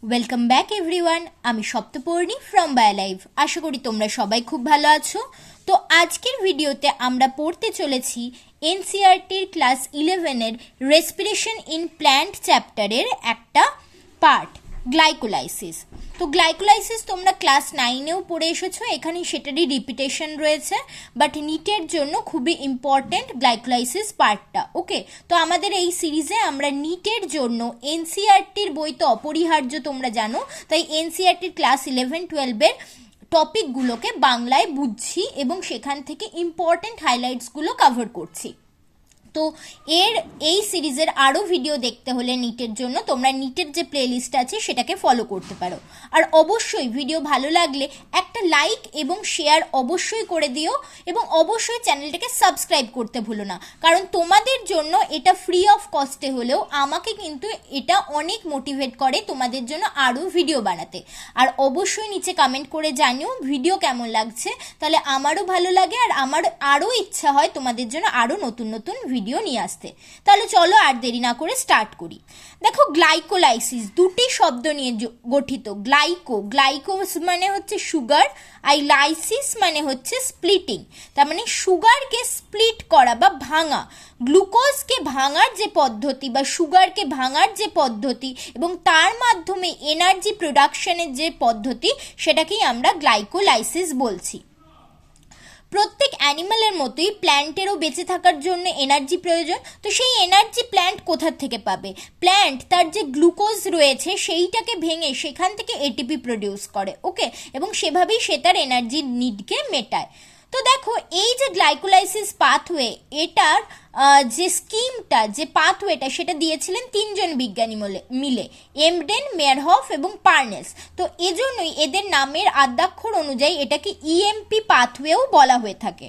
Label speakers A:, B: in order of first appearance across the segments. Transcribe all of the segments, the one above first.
A: Welcome back everyone. আমি Saptaparni from বায়োলাইভ। আশা করি তোমরা সবাই খুব ভালো আছো। তো আজকের ভিডিওতে আমরা পড়তে চলেছি এনসিইআরটির ক্লাস 11-এর রেসপিরেশন ইন প্ল্যান্ট চ্যাপ্টারের একটা পার্ট, গ্লাইকোলাইসিস। তো গ্লাইকোলাইসিস তোমরা ক্লাস 9-এও পড়ে এসেছো, এখানে সেটারই রিপিটেশন রয়েছে, বাট নিটের জন্য খুবই ইম্পর্টেন্ট গ্লাইকোলাইসিস পার্টটা। ওকে, তো আমাদের এই সিরিজে আমরা নিটের জন্য এনসিইআরটির বই তো অপরিহার্য, তোমরা জানো, তাই এনসিইআরটির ক্লাস 11-12-এর টপিকগুলোকে বাংলায় বুঝছি এবং সেখান থেকে ইম্পর্টেন্ট হাইলাইটসগুলো কভার করছি। তো এই সিরিজের আরও ভিডিও দেখতে হলে নিটের জন্য তোমরা নিটের যে প্লেলিস্ট আছে সেটাকে ফলো করতে পারো। আর অবশ্যই ভিডিও ভালো লাগলে একটা লাইক এবং শেয়ার অবশ্যই করে দিও, এবং অবশ্যই চ্যানেলটাকে সাবস্ক্রাইব করতে ভুলো না, কারণ তোমাদের জন্য এটা ফ্রি অফ কস্টে হলেও আমাকে কিন্তু এটা অনেক মোটিভেট করে তোমাদের জন্য আরও ভিডিও বানাতে। আর অবশ্যই নিচে কমেন্ট করে জানিও ভিডিও কেমন লাগছে, তাহলে আমারও ভালো লাগে আর আমার আরও ইচ্ছা হয় তোমাদের জন্য আরও নতুন নতুন ভিডিও নিয়ে আসতে। তাহলে চলো আর দেরি না করে স্টার্ট করি। দেখো, গ্লাইকোলাইসিস দুটি শব্দ নিয়ে গঠিত। গ্লাইকো মানে হচ্ছে সুগার, আর লাইসিস মানে হচ্ছে স্প্লিটিং, তার মানে সুগারকে স্প্লিট করা বা ভাঙা, গ্লুকোজকে ভাঙার যে পদ্ধতি বা সুগারকে ভাঙার যে পদ্ধতি এবং তার মাধ্যমে এনার্জি প্রোডাকশনের যে পদ্ধতি, সেটাকেই আমরা গ্লাইকোলাইসিস বলছি। প্রত্যেক অ্যানিমালের মতোই প্ল্যান্টেরও বেঁচে থাকার জন্য এনার্জি প্রয়োজন। তো সেই এনার্জি প্ল্যান্ট কোথা থেকে পাবে? প্ল্যান্ট তার যে গ্লুকোজ রয়েছে সেইটাকে ভেঙে সেখান থেকে এটিপি প্রডিউস করে। ওকে, এবং সেভাবেই সে তার এনার্জি নিডকে মেটায়। তো দেখো, এই যে গ্লাইকোলাইসিস পাথওয়ে, এটার যে স্কিমটা, যে পাথওয়েটা, সেটা দিয়েছিলেন তিনজন বিজ্ঞানী মিলে, এমডেন, মেয়ারহফ এবং পার্নেস। তো এজন্যই এদের নামের আদ্যাক্ষর অনুযায়ী এটাকে ইএমপি পাথওয়েও বলা হয়ে থাকে।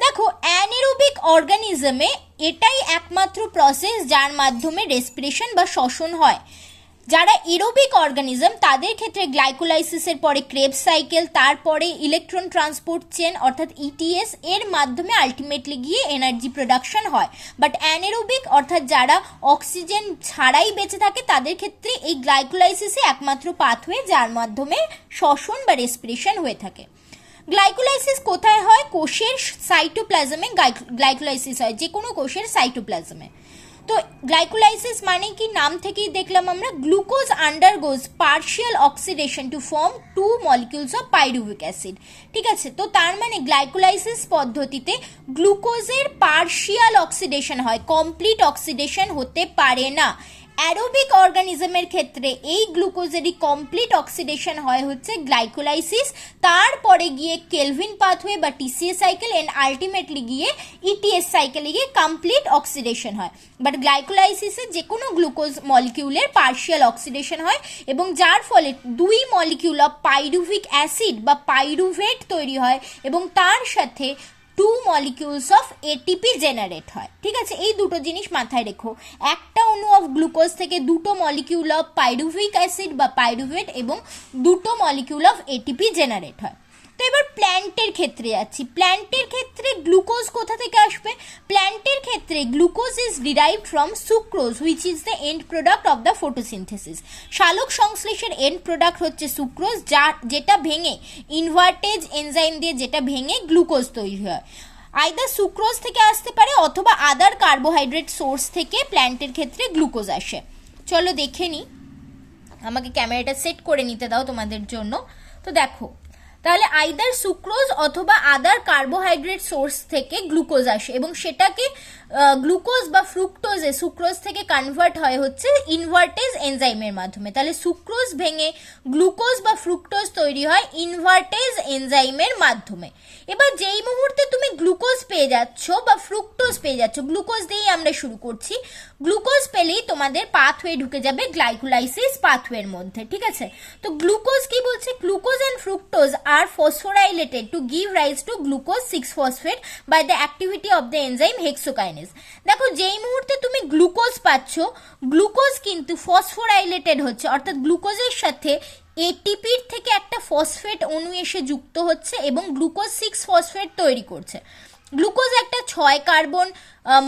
A: দেখো, অ্যানেরোবিক অর্গানিজমে এটাই একমাত্র প্রসেস যার মাধ্যমে রেসপিরেশন বা শ্বসন হয়। যারা এরোবিক অর্গানিজম তাদের ক্ষেত্রে গ্লাইকোলাইসিসের পরে ক্রেবস সাইকেল, তারপরে ইলেকট্রন ট্রান্সপোর্ট চেন অর্থাৎ ইটিএস এর মাধ্যমে আলটিমেটলি গিয়ে এনার্জি প্রোডাকশন হয়। বাট অ্যানেরোবিক অর্থাৎ যারা অক্সিজেন ছাড়াই বেঁচে থাকে তাদের ক্ষেত্রে এই গ্লাইকোলাইসিসই একমাত্র পাথওয়ে যার মাধ্যমে শ্বসন বা রেসপিরেশন হয়ে থাকে। গ্লাইকোলাইসিস কোথায় হয়? কোষের সাইটোপ্লাজমে গ্লাইকোলাইসিস হয়, যে কোনো কোষের সাইটোপ্লাজমে। তো গ্লাইকোলাইসিস মানে কি? নাম থেকেই দেখলাম আমরা, glucose undergoes partial oxidation to form 2 molecules of pyruvic acid. ঠিক আছে, তো তার মানে গ্লাইকোলাইসিস পদ্ধতিতে গ্লুকোজের পার্শিয়াল অক্সিডেশন হয়, কমপ্লিট অক্সিডেশন হতে পারে না। অ্যারোবিক অর্গানিজমের ক্ষেত্রে এই গ্লুকোজেরই কমপ্লিট অক্সিডেশন হয় হচ্ছে গ্লাইকোলাইসিস, তারপরে গিয়ে কেলভিন পাথওয়ে বা টিসিএ সাইকেল এন্ড আলটিমেটলি গিয়ে ইটিএস সাইকেলে গিয়ে কমপ্লিট অক্সিডেশন হয়। বাট গ্লাইকোলাইসিসে যে কোনো গ্লুকোজ মলিকিউলের পার্শিয়াল অক্সিডেশন হয় এবং যার ফলে 2 মলিকিউল অফ পাইরুভিক অ্যাসিড বা পাইরুভেট তৈরি হয় এবং তার সাথে 2 মলিকিউলস অফ এটিপি জেনারেট হয়। ঠিক আছে, এই দুটো জিনিস মাথায় রেখো। একটা অণু অফ গ্লুকোজ থেকে 2 মলিকিউল অফ পাইরুভিক অ্যাসিড বা পাইরুভেট এবং 2 মলিকিউল অফ এটিপি জেনারেট হয়। তো এবার প্ল্যান্টের ক্ষেত্রে যাচ্ছি। প্ল্যান্টের ক্ষেত্রে গ্লুকোজ কোথা থেকে আসবে? প্ল্যান্টের ক্ষেত্রে glucose is derived from sucrose which is the end product of the photosynthesis. সালোক সংশ্লেষের এন্ড প্রোডাক্ট হচ্ছে সুক্রোজ, যেটা ভেঙে ইনভার্টেজ এনজাইম দিয়ে যেটা ভেঙে গ্লুকোজ তৈরি হয়। আইদার সুক্রোজ থেকে আসতে পারে অথবা আদার কার্বোহাইড্রেট সোর্স থেকে প্ল্যান্টের ক্ষেত্রে গ্লুকোজ আসে। চলো দেখে নিই, আমাকে ক্যামেরাটা সেট করে নিতে দাও তোমাদের জন্য। তো দেখো, তাহলে আইদার সুক্রোজ অথবা আদার কার্বোহাইড্রেট সোর্স থেকে গ্লুকোজ আসে এবং সেটাকে গ্লুকোজ বা ফ্রুক্টোজে সুক্রোজ থেকে কনভার্ট হয় হচ্ছে ইনভার্টেজ এনজাইমের মাধ্যমে। তাহলে সুক্রোজ ভেঙে গ্লুকোজ বা ফ্রুক্টোজ তৈরি হয় ইনভার্টেজ এনজাইমের মাধ্যমে। এবার যেই মুহূর্তে তুমি গ্লুকোজ পেয়ে যাচ্ছ বা ফ্রুক্টোজ পেয়ে যাচ্ছ, গ্লুকোজ দিয়েই আমরা শুরু করছি, গ্লুকোজ পেলেই তোমাদের পাথওয়ে ঢুকে যাবে গ্লাইকোলাইসিস পাথওয়ের মধ্যে। ঠিক আছে, তো গ্লুকোজ কি বলছে? Glucose and fructose are phosphorylated to give rise to glucose 6-phosphate by the activity of the enzyme hexokinase. দেখো, যেই মুহূর্তে তুমি গ্লুকোজ পাচ্ছ, গ্লুকোজ কিন্তু ফসফোরাইলেটেড হচ্ছে, অর্থাৎ গ্লুকোজের সাথে এটিপির থেকে একটা ফসফেট অণু এসে যুক্ত হচ্ছে এবং গ্লুকোজ 6 ফসফেট তৈরি করছে। গ্লুকোজ একটা 6 কার্বন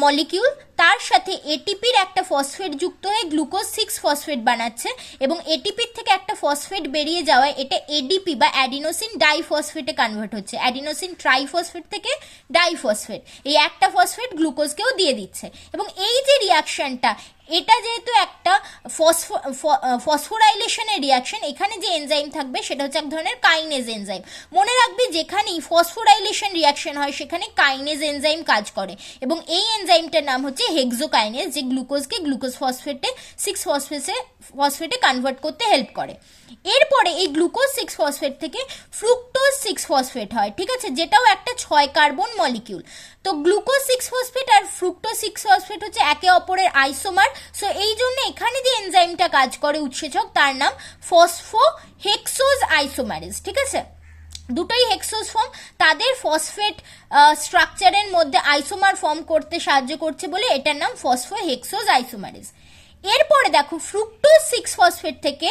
A: মলিকিউল, তার সাথে এটিপির একটা ফসফেট যুক্ত হয়ে গ্লুকোজ 6 ফসফেট বানাচ্ছে এবং এটিপির থেকে একটা ফসফেট বেরিয়ে যাওয়ায় এটা এডিপি বা অ্যাডিনোসিন ডাইফসফেটে কনভার্ট হচ্ছে। অ্যাডিনোসিন ট্রাইফসফেট থেকে ডাইফসফেট, এই একটা ফসফেট গ্লুকোজকেও দিয়ে দিচ্ছে। এবং এই যে রিয়াকশনটা, এটা যেহেতু একটা ফসফোরাইলেশনের রিয়াকশন, এখানে যে এনজাইম থাকবে সেটা হচ্ছে এক ধরনের কাইনেজ এনজাইম। মনে রাখবে যেখানেই ফসফোরাইলেশন রিয়াকশন হয় সেখানে কাইনেজ এনজাইম কাজ করে এবং এই এনজাইমটার নাম হচ্ছে হেক্সোকাইনেজ, যে গ্লুকোজকে গ্লুকোজ ফসফেটে 6 ফসফেটে কনভার্ট করতে হেল্প করে। এরপরে এই গ্লুকোজ 6 ফসফেট থেকে ফ্রুক্টোজ 6 ফসফেট হয়, ঠিক আছে, যেটাও একটা 6 কার্বন মলিকিউল। তো গ্লুকোজ 6 ফসফেট আর ফ্রুক্টোজ 6 ফসফেট হচ্ছে একে অপরের আইসোমার। সো এই জন্য এখানে যে এনজাইমটা কাজ করে উৎসেচক, তার নাম ফসফোহেক্সোজ আইসোমারেজ, ঠিক আছে। দুটোই হেক্সোজ ফর্ম, তাদের ফসফেট স্ট্রাকচারের মধ্যে আইসোমার ফর্ম করতে সাহায্য করছে বলে এটার নাম ফসফোহেক্সোজ আইসোমারেজ। এরপরে দেখো ফ্রুক্টোজ 6 ফসফেট থেকে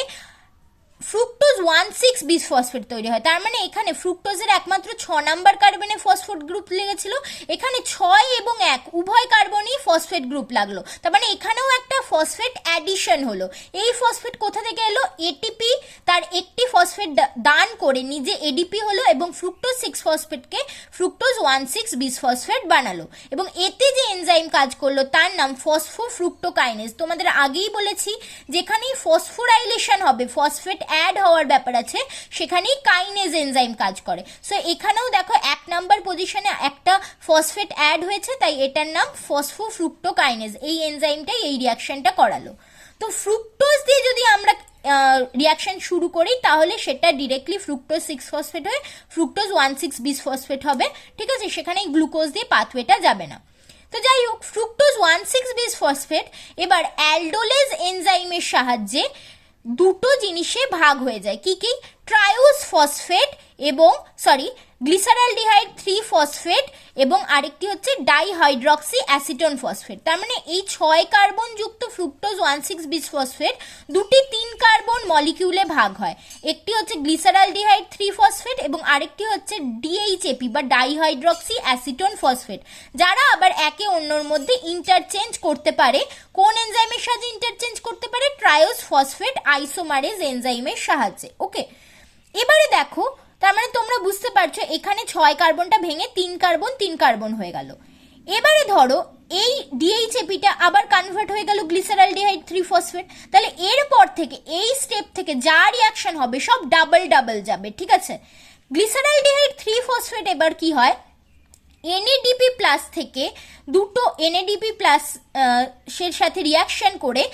A: ফ্রুক্টোজ 1,6 বিসফসফেট তৈরি হয়। তার মানে এখানে ফ্রুক্টোজের একমাত্র 6 নাম্বার কার্বনে ফসফেট গ্রুপ লেগেছিল, এখানে 6 এবং 1 উভয় কার্বনেই ফসফেট গ্রুপ লাগলো। তার মানে এখানেও একটা ফসফেট অ্যাডিশন হলো। এই ফসফেট কোথা থেকে এলো? এটিপি তার একটি ফসফেট দান করে নিজে এডিপি হলো এবং ফ্রুক্টোজ 6 ফসফেটকে ফ্রুক্টোজ 1,6 বিসফসফেট বানালো এবং এতে যে এনজাইম কাজ করলো তার নাম ফসফোফ্রুক্টোকাইনেজ। তোমাদের আগেই বলেছি যেখানেই ফসফোরাইলেশন হবে, ফসফেট অ্যাড হওয়ার ব্যাপার আছে, সেখানেই কাইনেজ এনজাইম কাজ করে। সো এখানেও দেখো 1 নাম্বার পজিশনে একটা ফসফেট অ্যাড হয়েছে, তাই এটার নাম ফসফোফ্রুক্টোকাইনেজ। এই এনজাইমটাই এই রিয়াকশনটা করালো। তো ফ্রুক্টোজ দিয়ে যদি আমরা রিয়াকশন শুরু করি তাহলে সেটা ডিরেক্টলি ফ্রুক্টোজ 6 ফসফেট হয়ে ফ্রুক্টোজ 1,6 বিসফসফেট হবে, ঠিক আছে, সেখানে গ্লুকোজ দিয়ে পাথওয়েটা যাবে না। তো যাই হোক, ফ্রুক্টোজ 1,6 বিসফসফেট এবার অ্যালডোলেজ এনজাইমের সাহায্যে দুটো জিনিসে ভাগ হয়ে যায়। কি কি? ট্রায়োজ ফসফেট এবং গ্লিসারালডিহাইড 3 ফসফেট এবং আরেকটি হচ্ছে ডাইহাইড্রক্সি অ্যাসিটোন ফসফেট। তার মানে এই 6 কার্বন যুক্ত ফ্রুক্টোজ 1,6 বিসফসফেট দুটি 3 কার্বন মলিকিউলে ভাগ হয়। একটি হচ্ছে গ্লিসারালডিহাইড 3 ফসফেট এবং আরেকটি হচ্ছে ডিএইচএপি বা ডাইহাইড্রক্সি অ্যাসিটোন ফসফেট, যারা আবার একে অন্যর মধ্যে ইন্টারচেঞ্জ করতে পারে। কোন এনজাইমের সাহায্যে ইন্টারচেঞ্জ করতে পারে? ট্রায়োজ ফসফেট আইসোমারেজ এনজাইমের সাহায্যে। ওকে, এবারে দেখো, তার মানে তোমরা বুঝতে পারছো এখানে 6 কার্বনটা ভেঙে 3 কার্বন হয়ে গেল। এবারে ধরো এই ডিএইচএপিটা আবার কনভার্ট হয়ে গেল গ্লিসারালডিহাইড 3 ফসফেট, তাহলে এরপর থেকে এই স্টেপ থেকে যা রিয়াকশন হবে সব ডাবল যাবে, ঠিক আছে। গ্লিসারালডিহাইড 3 ফসফেট এবার কি হয়? এনএডিপি প্লাস থেকে দুটো এনএডিপি প্লাস এর সাথে রিয়াকশন করে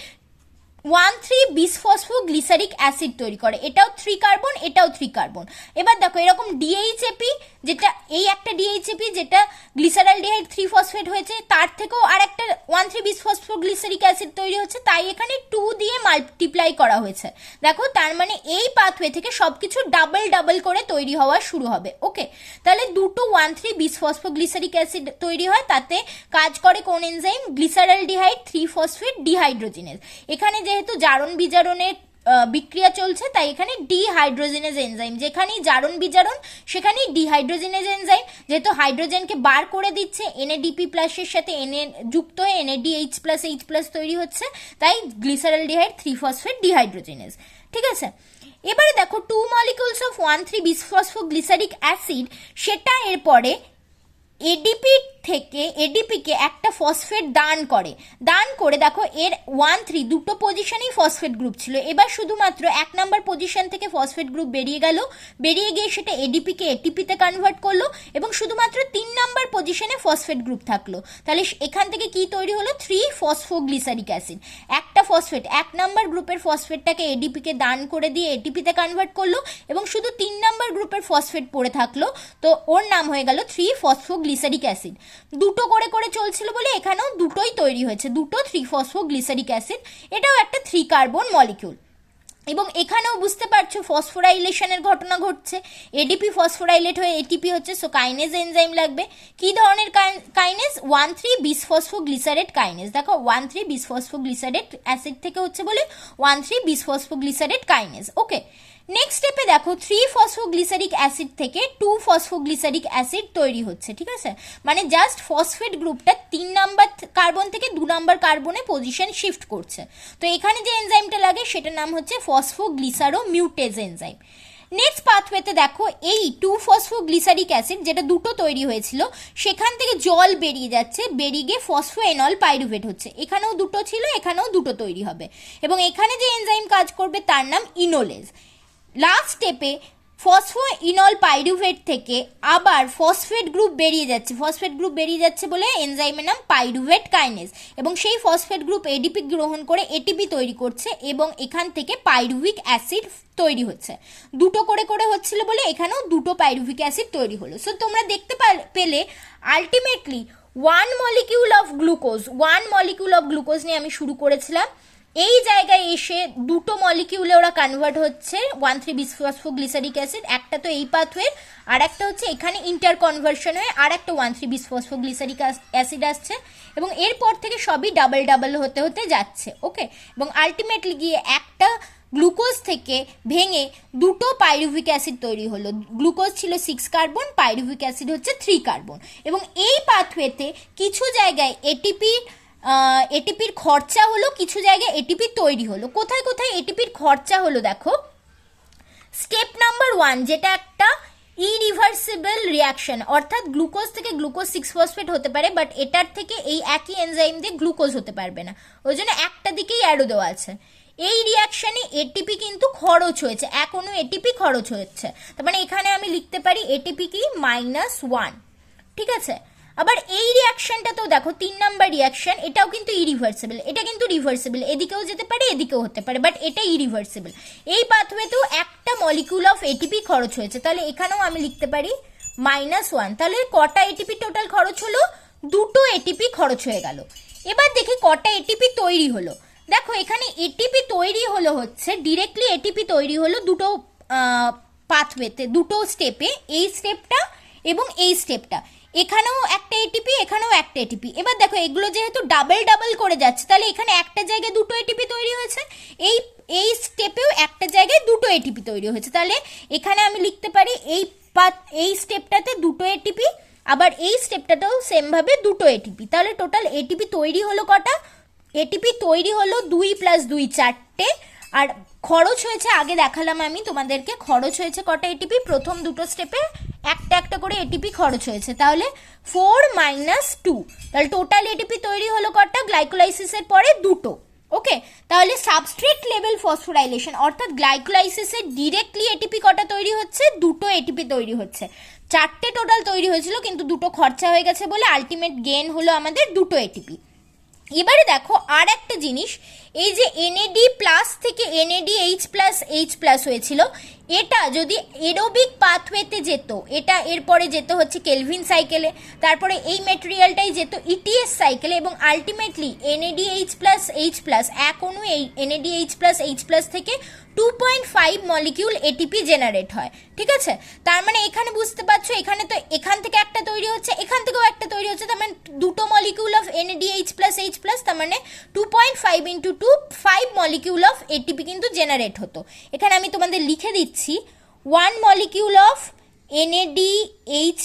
A: 1,3 বিসফসফোগ্লিসারিক অ্যাসিড তৈরি করে। এটাও 3 কার্বন, এটাও 3 কার্বন। এবার দেখো এরকম ডিএইচএপি, যেটা এই একটা ডিএইচএপি যেটা গ্লিসারালডিহাইড 3 ফসফেট হয়েছে, তার থেকেও আর একটা 1,3 বিসফসফোগ্লিসারিক অ্যাসিড তৈরি হচ্ছে, তাই এখানে 2 দিয়ে মাল্টিপ্লাই করা হয়েছে। দেখো তার মানে এই পাথওয়ে থেকে সবকিছু ডাবল করে তৈরি হওয়া শুরু হবে। ওকে, তাহলে দুটো 1,3 বিসফসফোগ্লিসারিক অ্যাসিড তৈরি হয়, তাতে কাজ করে কোন এনজাইম? Glyceraldehyde 3 phosphate dehydrogenase. এখানে যেহেতু জারণ বিজারণের বিক্রিয়া চলছে তাই এখানে ডিহাইড্রোজিনেজ এনজাইম, যেখানেই জারণ বিজারণ সেখানেই ডিহাইড্রোজিনেজ এনজাইম, যেহেতু হাইড্রোজেনকে বার করে দিচ্ছে, এনএডিপি প্লাসের সাথে এনএ যুক্ত হয়ে এনএডিএইচ প্লাস এইচ প্লাস তৈরি হচ্ছে, তাই গ্লিসারালডিহাইড 3 ফসফেট ডিহাইড্রোজিনেজ, ঠিক আছে। এবারে দেখো 2 মলিকিউলস অফ 1,3 বিসফসফোগ্লিসারিক অ্যাসিড, সেটা এরপরে এডিপিকে একটা ফসফেট দান করে দেখো এর 1,3 দুটো পজিশনেই ফসফেট গ্রুপ ছিল, এবার শুধুমাত্র 1 নাম্বার পজিশন থেকে ফসফেট গ্রুপ বেরিয়ে গিয়ে সেটা এডিপিকে এটিপিতে কনভার্ট করলো এবং শুধুমাত্র 3 নাম্বার পজিশনে ফসফেট গ্রুপ থাকলো। তাহলে এখান থেকে কি তৈরি হলো? 3 ফসফোগ্লিসারিক অ্যাসিড। একটা ফসফেট 1 নাম্বার গ্রুপের ফসফেটটাকে এডিপিকে দান করে দিয়ে এটিপিতে কনভার্ট করলো এবং শুধু 3 নাম্বার গ্রুপের ফসফেট পড়ে থাকলো, তো ওর নাম হয়ে গেল 3 ফসফোগ্লিসারিক অ্যাসিড। দুটো করে চলছিল বলে এখানেও দুটোই তৈরি হয়েছে, দুটো 3 ফসফোগ্লিসারিক অ্যাসিড। এটাও একটা 3 কার্বন মলিকিউল। এবং এখানেও বুঝতে পারছো ফসফোরাইলেশনের ঘটনা ঘটছে, এডিপি ফসফোরাইলেট হয়ে এটিপি হচ্ছে, সো কাইনেজ এনজাইম লাগবে। কি ধরনের কাইনেজ? 1,3-বিসফসফোগ্লিসারেট কাইনেজ। দেখো 1,3-বিসফসফোগ্লিসারেট অ্যাসিড থেকে হচ্ছে বলে 1,3-বিসফসফোগ্লিসারেট কাইনেজ। ওকে, নেক্সট স্টেপে দেখো 3-ফসফোগ্লিসারিক অ্যাসিড থেকে 2-ফসফোগ্লিসারিক অ্যাসিড তৈরি হচ্ছে, ঠিক আছে? মানে জাস্ট ফসফেট গ্রুপটা 3 নাম্বার কার্বন থেকে 2 নাম্বার কার্বনে পজিশন শিফট করছে। তো এখানে যে এনজাইমটা লাগে সেটার নাম হচ্ছে ফসফোগ্লিসারোমিউটেজ এনজাইম। নেক্সট পাথওয়েতে দেখো এই 2-ফসফোগ্লিসারিক অ্যাসিড যেটা দুটো তৈরি হয়েছিল সেখান থেকে জল বেরিয়ে যাচ্ছে, বেরিয়ে গিয়ে ফসফোএনল পাইরুভেট হচ্ছে। এখানেও দুটো ছিল, এখানেও দুটো তৈরি হবে, এবং এখানে যে এনজাইম কাজ করবে তার নাম ইনোলেজ। লাস্ট স্টেপে ফসফোইনল পাইরুভেট থেকে আবার ফসফেট গ্রুপ বেরিয়ে যাচ্ছে, ফসফেট গ্রুপ বেরিয়ে যাচ্ছে বলে এনজাইমের নাম পাইরুভেট কাইনেজ, এবং সেই ফসফেট গ্রুপ এডিপি গ্রহণ করে এটিপি তৈরি করছে, এবং এখান থেকে পাইরুভিক অ্যাসিড তৈরি হচ্ছে। দুটো করে করে হচ্ছিল বলে এখানেও দুটো পাইরুভিক অ্যাসিড তৈরি হলো। সো তোমরা দেখতে পেলে আলটিমেটলি 1 মলিকিউল অফ গ্লুকোজ নিয়ে আমি শুরু করেছিলাম। এই জায়গায় এসে দুটো মলিকিউলে ওরা কনভার্ট হচ্ছে 1,3-বিসফসফোগ্লিসারিক অ্যাসিড, একটা তো এই পাথওয়ে, আর একটা হচ্ছে এখানে ইন্টার কনভার্সন হয়ে আর একটা 1,3-বিসফসফোগ্লিসারিক অ্যাসিড আসছে, এবং এরপর থেকে সবই ডাবল ডাবল হতে হতে যাচ্ছে। ওকে, এবং আলটিমেটলি গিয়ে একটা গ্লুকোজ থেকে ভেঙে দুটো পাইরুভিক অ্যাসিড তৈরি হলো। গ্লুকোজ ছিল 6 কার্বন, পাইরুভিক অ্যাসিড হচ্ছে 3 কার্বন, এবং এই পাথওয়েতে কিছু জায়গায় এটিপির খরচা হলো, কিছু জায়গায় এটিপি তৈরি হলো। কোথায় কোথায় এটিপির খরচা হলো দেখো। স্টেপ নাম্বার 1 যেটা একটা ইরিভার্সিবল রিয়াকশন, অর্থাৎ গ্লুকোজ থেকে গ্লুকোজ 6-ফসফেট হতে পারে, বাট এটার থেকে এই একই এনজাইম দিয়ে গ্লুকোজ হতে পারবে না, ওই জন্য একটা দিকেই অ্যারো দেওয়া আছে। এই রিয়াকশনে এটিপি কিন্তু খরচ হয়েছে, এক অণু এটিপি খরচ হচ্ছে, তার মানে এখানে আমি লিখতে পারি এটিপি কি -1, ঠিক আছে? আবার এই রিয়াকশনটা তো দেখো 3 নাম্বার রিয়াকশন, এটাও কিন্তু ইরিভার্সিবল, এটা কিন্তু রিভার্সিবল, এদিকেও যেতে পারে এদিকেও হতে পারে, বাট এটা ইরিভার্সিবল। এই পাথওয়েতেও একটা মলিকিউল অফ এটিপি খরচ হয়েছে, তাহলে এখানেও আমি লিখতে পারি -1। তাহলে কটা এটিপি টোটাল খরচ হলো? দুটো এটিপি খরচ হয়ে গেল। এবার দেখি কটা এটিপি তৈরি হলো। দেখো এখানে এটিপি তৈরি হলো হচ্ছে ডিরেক্টলি এটিপি তৈরি হলো দুটো পাথওয়েতে, দুটো স্টেপে, এই স্টেপটা এবং এই স্টেপটা। এখানেও একটা এটিপি, এখানেও একটা এটিপি। এবার দেখো এগুলো যেহেতু ডাবল ডাবল করে যাচ্ছে, তাহলে এখানে একটা জায়গায় দুটো এটিপি তৈরি হয়েছে, এই স্টেপেও একটা জায়গায় দুটো এটিপি তৈরি হয়েছে, তাহলে এখানে আমি লিখতে পারি এই স্টেপটাতে দুটো এটিপি, আবার এই স্টেপটাতেও সেম ভাবে দুটো এটিপি। তাহলে টোটাল এটিপি তৈরি হলো কটা? এটিপি তৈরি হলো 2 + 2 4টে, আর খরচ হয়েছে, আগে দেখালাম আমি তোমাদেরকে, খরচ হয়েছে কটা এটিপি? প্রথম দুটো স্টেপে একটা একটা করে এটিপি খরচ হয়েছে, তাহলে 4 - 2, তাহলে টোটাল এটিপি তৈরি হলো কটা? গ্লাইকোলাইসিসের পরে দুটো। ওকে, তাহলে সাবস্ট্রেট লেভেল ফসফোরাইলেশন অর্থাৎ গ্লাইকোলাইসিসের ডিরেক্টলি এটিপি কটা তৈরি হচ্ছে? দুটো এটিপি তৈরি হচ্ছে। 4টে টোটাল তৈরি হয়েছিল, কিন্তু দুটো খরচা হয়ে গেছে বলে আলটিমেট গেইন হলো আমাদের দুটো এটিপি। এবারে দেখো আর একটা জিনিস, এই যে NAD+ থেকে NADH+H+ হয়েছিল, এটা যদি এরোবিক পাথওয়েতে যেত, এটা এরপরে যেত হচ্ছে কেলভিন সাইকেলে, তারপরে এই ম্যাটেরিয়ালটাই যেত ETS সাইকেলে, এবং আলটিমেটলি NADH+H+ এক অণু এই NADH+H+ থেকে 2.5 মলিকিউল এটিপি জেনারেট হয়, ঠিক আছে? তার মানে এখানে বুঝতে পারছো, এখানে তো এখান থেকে একটা তৈরি হচ্ছে, এখান থেকেও একটা তৈরি হচ্ছে, তার মানে দুটো মলিকিউল অফ NADH+H+, তার মানে 2.5 × 2 5 মলিকিউল অফ এটিপি কিন্তু জেনারেট হতো। এখানে আমি তোমাদের লিখে দিচ্ছি 1 molecule of NADH+H+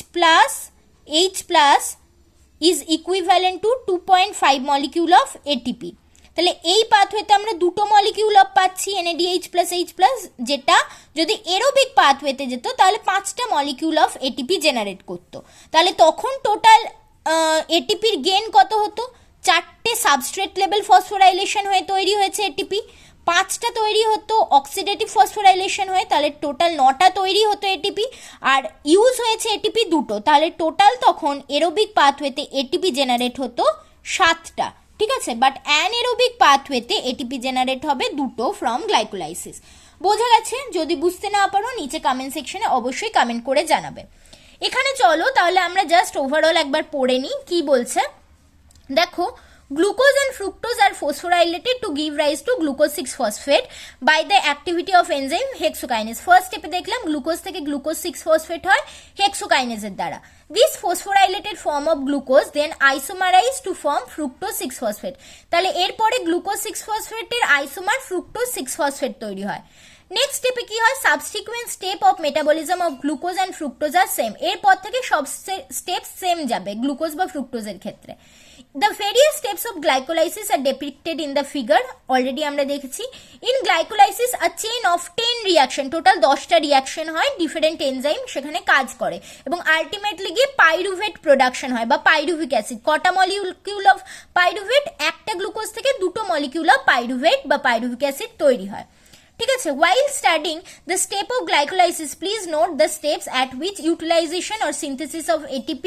A: is equivalent to 2.5 molecule of ATP. তাহলে এই পাথওয়েতে আমরা দুটো মলিকিউল অফ পাচ্ছি NADH+H+, যেটা যদি এরোবিক পাথওয়েতে যেত তাহলে 5টা মলিকিউল অফ এটিপি জেনারেট করতো। তাহলে তখন টোটাল এটিপির গেইন কত হতো? 4টে সাবস্ট্রেট লেভেল ফসফোরাইলেশন হয়ে তৈরি হয়েছে এটিপি, 5টা তৈরি হতো অক্সিডেটিভ ফসফোরাইলেশন হয়ে, তাহলে টোটাল 9টা তৈরি হতো এটিপি, আর ইউজ হয়েছে এটিপি দুটো, তাহলে টোটাল তখন এরোবিক পাথওয়েতে এটিপি জেনারেট হতো 7টা, ঠিক আছে? বাট অ্যানএরোবিক পাথওয়েতে এটিপি জেনারেট হবে দুটো ফ্রম গ্লাইকোলাইসিস। বোঝা গেছে? যদি বুঝতে না পারো নিচে কমেন্ট সেকশনে অবশ্যই কমেন্ট করে জানাবে। এখানে চলো তাহলে আমরা জাস্ট ওভারঅল একবার পড়ে নিই কি বলছে। দেখো Glucose and fructose are phosphorylated to give rise to glucose 6-phosphate by the activity of enzyme hexokinase. First step এ দেখলাম গ্লুকোজ থেকে গ্লুকোজ 6-phosphate হয় হেক্সোকাইনেজের দ্বারা। This phosphorylated form of glucose then isomerized to form fructose 6-phosphate. তাহলে এরপরে glucose 6-phosphate এর isomer fructose 6-phosphate তৈরি হয়। Next স্টেপে কি হয়, subsequent step of metabolism of glucose and fructose are same. এরপর থেকে সব স্টেপ সেম যাবে গ্লুকোজ বা ফ্রুক্টোজের ক্ষেত্রে। The various steps of glycolysis are depicted in the figure. Already আমরা দেখেছি। In glycolysis a chain of 10 reaction, total 10টা reaction হয়, ডিফারেন্ট এনজাইম সেখানে কাজ করে এবং আলটিমেটলি গিয়ে পাইরুভেট প্রোডাকশন হয় বা পাইরুভিক অ্যাসিড। কটা মলিকিউল অফ পাইরুভেট, একটা গ্লুকোজ থেকে দুটো মলিকিউল অফ পাইরুভেট বা পাইরুভিক অ্যাসিড তৈরি হয়। ঠিক আছে, while studying the step of glycolysis please note the steps at which utilization or synthesis of ATP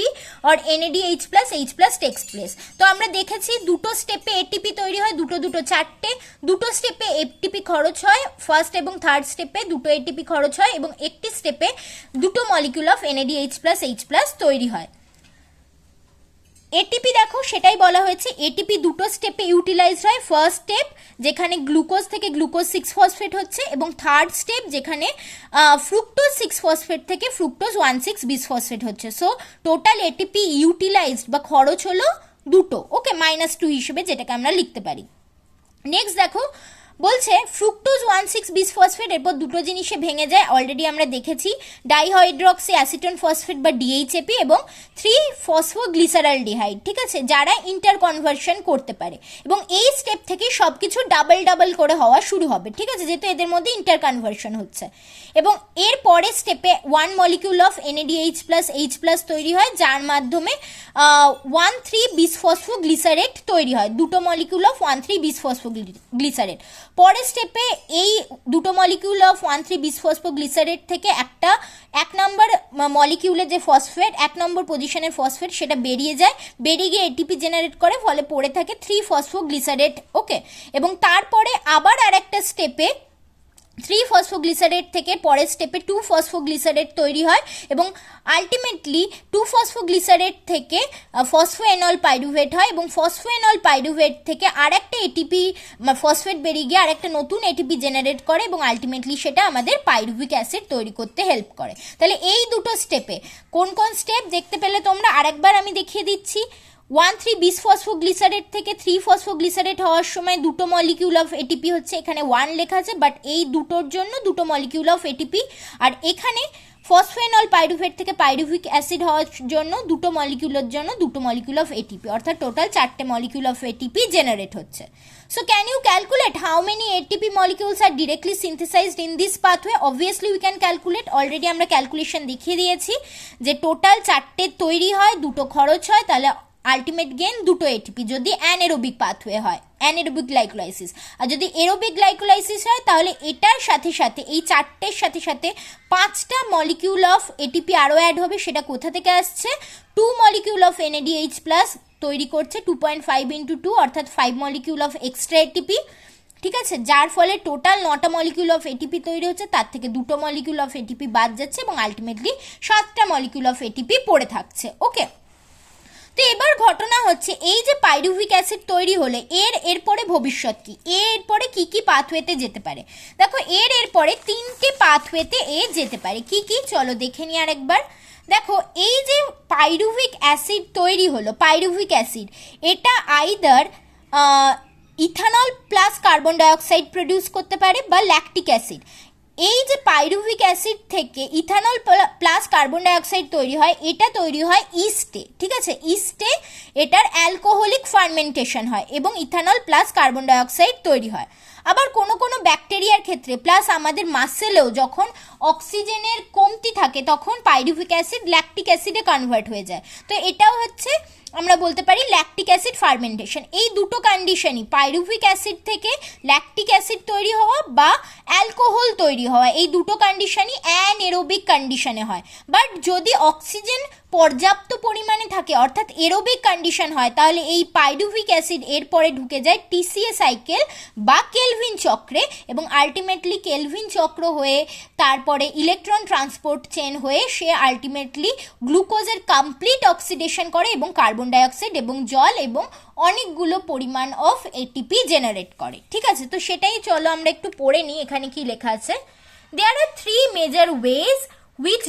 A: or NADH plus H plus takes place. তো আমরা দেখেছি দুটো স্টেপে এটিপি তৈরি হয়, দুটো চারটে, দুটো স্টেপে এটিপি খরচ হয়, ফার্স্ট এবং থার্ড স্টেপে দুটো এটিপি খরচ হয় এবং একটি স্টেপে দুটো molecule of NADH plus H plus তৈরি হয়। এটিপি দেখো সেটাই বলা হয়েছে, এটিপি দুটো স্টেপে ইউটিলাইজ হয়। ফার্স্ট স্টেপ যেখানে গ্লুকোজ থেকে গ্লুকোজ 6-phosphate হচ্ছে এবং থার্ড স্টেপ যেখানে ফ্রুক্টোজ 6-phosphate থেকে ফ্রুক্টোজ 1,6-bisphosphate হচ্ছে। সো টোটাল এটিপি ইউটিলাইজড বা খরচ হলো দুটো, ওকে, -2 হিসেবে যেটাকে আমরা লিখতে পারি। নেক্সট দেখো বলছে ফ্রুক্টোজ 1,6-bisphosphate, এরপর দুটো জিনিসে ভেঙে যায়, অলরেডি আমরা দেখেছি, ডাইহাইড্রক্সি অ্যাসিটোন ফসফেট বা ডিএইচএপি এবং 3-phosphoglyceraldehyde, ঠিক আছে, যারা ইন্টার কনভার্সন করতে পারে এবং এই স্টেপ থেকে সব কিছু ডাবল করে হওয়া শুরু হবে, ঠিক আছে, যেহেতু এদের মধ্যে ইন্টার কনভার্সন হচ্ছে। এবং এর পরের স্টেপে 1 molecule of NADH plus H plus তৈরি হয়, যার মাধ্যমে 1,3-bisphosphoglycerate তৈরি হয়, দুটো মলিকিউল অফ 1,3-bisphosphoglycerate। পরের স্টেপে এই দুটো মলিকিউল অফ 1,3-bisphosphoglycerate থেকে এক নম্বর মলিকিউলের যে ফসফেট, 1 নম্বর পজিশনের ফসফেট সেটা বেরিয়ে যায়, বেরিয়ে গিয়ে এটিপি জেনারেট করে, ফলে পড়ে থাকে 3-phosphoglycerate, ওকে। এবং তারপরে আবার আর একটা স্টেপে 3-phosphoglycerate থেকে পরের স্টেপে 2-phosphoglycerate তৈরি হয় এবং আলটিমেটলি 2-phosphoglycerate থেকে ফসফোএনল পাইরুভেট হয় এবং ফসফোএনল পাইরুভেট থেকে আর একটা এটিপি ফসফেট বেরিয়ে গিয়ে আর একটা নতুন এটিপি জেনারেট করে এবং আলটিমেটলি সেটা আমাদের পাইরুভিক অ্যাসিড তৈরি করতে হেল্প করে। তাহলে এই দুটো স্টেপে কোন স্টেপ দেখতে পেলে তোমরা, আরেকবার আমি দেখিয়ে দিচ্ছি। 1,3-bisphosphoglycerate থেকে 3-phosphoglycerate হওয়ার সময় দুটো মলিকিউল অফ এটিপি হচ্ছে, এখানে 1 লেখা আছে, বাট এই দুটোর জন্য দুটো মলিকিউল অফ এটিপি, আর এখানে ফসফেনল পাইরুভেট থেকে পাইরুভিক অ্যাসিড হওয়ার জন্য দুটো মলিকিউলের জন্য দুটো মলিকিউল অফ এটিপি, অর্থাৎ টোটাল 4টে মলিকিউল অফ এটিপি জেনারেট হচ্ছে। So can you calculate how many ATP molecules are directly synthesized in this pathway? Obviously we can calculate, already আমরা ক্যালকুলেশন দেখিয়ে দিয়েছি যে টোটাল 4টে তৈরি হয়, দুটো খরচ হয়, তাহলে আলটিমেট গেইন দুটো এটিপি যদি অ্যানারোবিক পাথওয়ে হয়, অ্যানারোবিক গ্লাইকোলাইসিস। আর যদি এরোবিক গ্লাইকোলাইসিস হয় তাহলে এটার সাথে সাথে এই 4টের সাথে সাথে 5টা মলিকিউল অফ এটিপি আরও অ্যাড হবে। সেটা কোথা থেকে আসছে, 2 মলিকিউল অফ NADH প্লাস তৈরি করছে 2.5 × 2 অর্থাৎ 5 মলিকিউল অফ এক্সট্রা এটিপি, ঠিক আছে, যার ফলে টোটাল 9টা মলিকিউল অফ এটিপি তৈরি হচ্ছে, তার থেকে দুটো মলিকিউল অফ এটিপি বাদ যাচ্ছে এবং আলটিমেটলি 7টা মলিকিউল অফ এটিপি পড়ে থাকছে, ওকে। তো এবার ঘটনা হচ্ছে এই যে পাইরুভিক অ্যাসিড তৈরি হলে এরপরে ভবিষ্যৎ কি, এরপরে কি কি পাথওয়েতে যেতে পারে। দেখো এরপরে 3টে পাথওয়েতে যেতে পারে, কি কি চলো দেখে নিই আরেকবার। দেখো এই যে পাইরুভিক অ্যাসিড তৈরি হলো, পাইরুভিক অ্যাসিড এটা either ethanol plus carbon dioxide produce করতে পারে বা ল্যাকটিক অ্যাসিড। এই যে পাইরুভিক অ্যাসিড থেকে ইথানল প্লাস কার্বন ডাইঅক্সাইড তৈরি হয়, এটা তৈরি হয় ইস্টে, ঠিক আছে, ইস্টে এটার অ্যালকোহলিক ফার্মেন্টেশন হয় এবং ইথানল প্লাস কার্বন ডাইঅক্সাইড তৈরি হয়। আবার কোনো কোনো ব্যাকটেরিয়ার ক্ষেত্রে প্লাস আমাদের মাসেলেও যখন অক্সিজেনের কমতি থাকে তখন পাইরুভিক অ্যাসিড ল্যাকটিক অ্যাসিডে কনভার্ট হয়ে যায়। তো এটাও হচ্ছে আমরা বলতে পারি ল্যাকটিক অ্যাসিড ফার্মেন্টেশন। এই দুটো কন্ডিশনই, পাইরুভিক অ্যাসিড থেকে ল্যাকটিক অ্যাসিড তৈরি হওয়া বা অ্যালকোহল তৈরি হওয়া, এই দুটো কন্ডিশনই অ্যানএরোবিক কন্ডিশনে হয়। বাট যদি অক্সিজেন পর্যাপ্ত পরিমাণে থাকে অর্থাৎ এরোবিক কন্ডিশন হয়, তাহলে এই পাইরুভিক অ্যাসিড এরপরে ঢুকে যায় টিসিএ সাইকেল বা কেলভিন চক্রে এবং আলটিমেটলি কেলভিন চক্র হয়ে তারপরে ইলেকট্রন ট্রান্সপোর্ট চেন হয়ে সে আলটিমেটলি গ্লুকোজের কমপ্লিট অক্সিডেশন করে এবং কার্বন কার্বন ডাইঅক্সাইড এবং জল এবং অনেকগুলো পরিমাণ অফ এটিপি জেনারেট করে। ঠিক আছে, তো সেটাই চলো আমরা একটু পড়ে নিই। এখানে কি লেখা আছে, there are 3 major ways which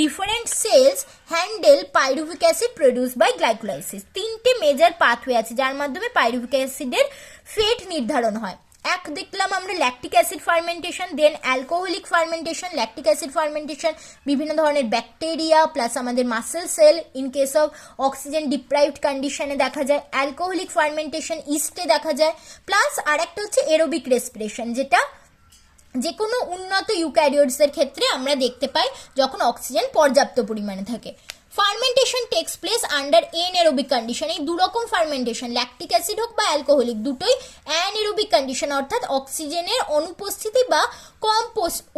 A: different cells handle pyruvic acid produced by glycolysis। তিনটে মেজর পাথওয়ে আছে যার মাধ্যমে পাইরুভিক অ্যাসিডের ফেট নির্ধারণ হয়। এক দেখলাম আমরা lactic acid fermentation, then alcoholic fermentation. Lactic acid fermentation বিভিন্ন ধরনের ব্যাকটেরিয়া প্লাস আমাদের muscle cell in case of oxygen deprived কন্ডিশনে দেখা যায়। অ্যালকোহলিক ফার্মেন্টেশন ইস্টে দেখা যায়। প্লাস আর একটা হচ্ছে এরোবিক রেসপিরেশন, যেটা যে কোনো উন্নত ইউক্যারিওটসের ক্ষেত্রে আমরা দেখতে পাই যখন অক্সিজেন পর্যাপ্ত পরিমাণে থাকে। Fermentation takes place under anaerobic condition. এই দুরকম ফার্মেন্টেশন, ল্যাকটিক অ্যাসিড হোক বা অ্যালকোহলিক, দুটোই অ্যানএরোবিক কন্ডিশন অর্থাৎ অক্সিজেনের অনুপস্থিতি বা কম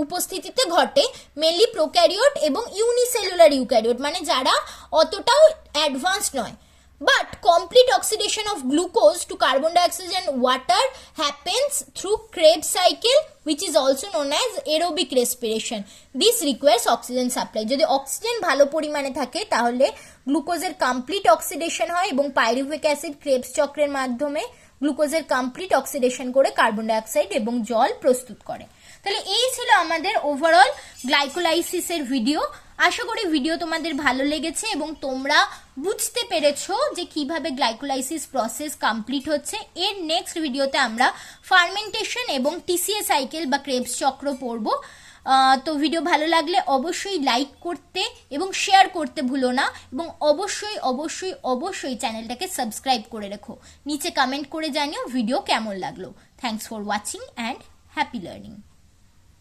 A: উপস্থিতিতে ঘটে। মেনলি প্রোক্যারিওট এবং ইউনিসেলুলার ইউক্যারিওট, মানে যারা অতটাও অ্যাডভান্সড নয়। But complete oxidation of glucose to carbon dioxide and water happens through Krebs cycle, which is also known as aerobic respiration. This requires oxygen supply. যদি অক্সিজেন ভালো পরিমাণে থাকে তাহলে গ্লুকোজের কমপ্লিট অক্সিডেশন হয় এবং পাইরুভিক অ্যাসিড ক্রেবস চক্রের মাধ্যমে গ্লুকোজের কমপ্লিট অক্সিডেশন করে কার্বন ডাইঅক্সাইড এবং জল প্রস্তুত করে। তাহলে এই ছিল আমাদের ওভারঅল গ্লাইকোলাইসিসের ভিডিও। আশা করি ভিডিও তোমাদের ভালো লেগেছে এবং তোমরা বুঝতে পেরেছো যে কিভাবে গ্লাইকোলাইসিস প্রসেস কমপ্লিট হচ্ছে। এর নেক্সট ভিডিওতে আমরা ফার্মেন্টেশন এবং টিসিএ সাইকেল বা ক্রেবস চক্র পড়ব। তো ভিডিও ভালো লাগলে অবশ্যই লাইক করতে এবং শেয়ার করতে ভুলো না, এবং অবশ্যই অবশ্যই অবশ্যই চ্যানেলটাকে সাবস্ক্রাইব করে রেখো। নিচে কমেন্ট করে জানিও ভিডিও কেমন লাগলো। Thanks for watching and happy learning.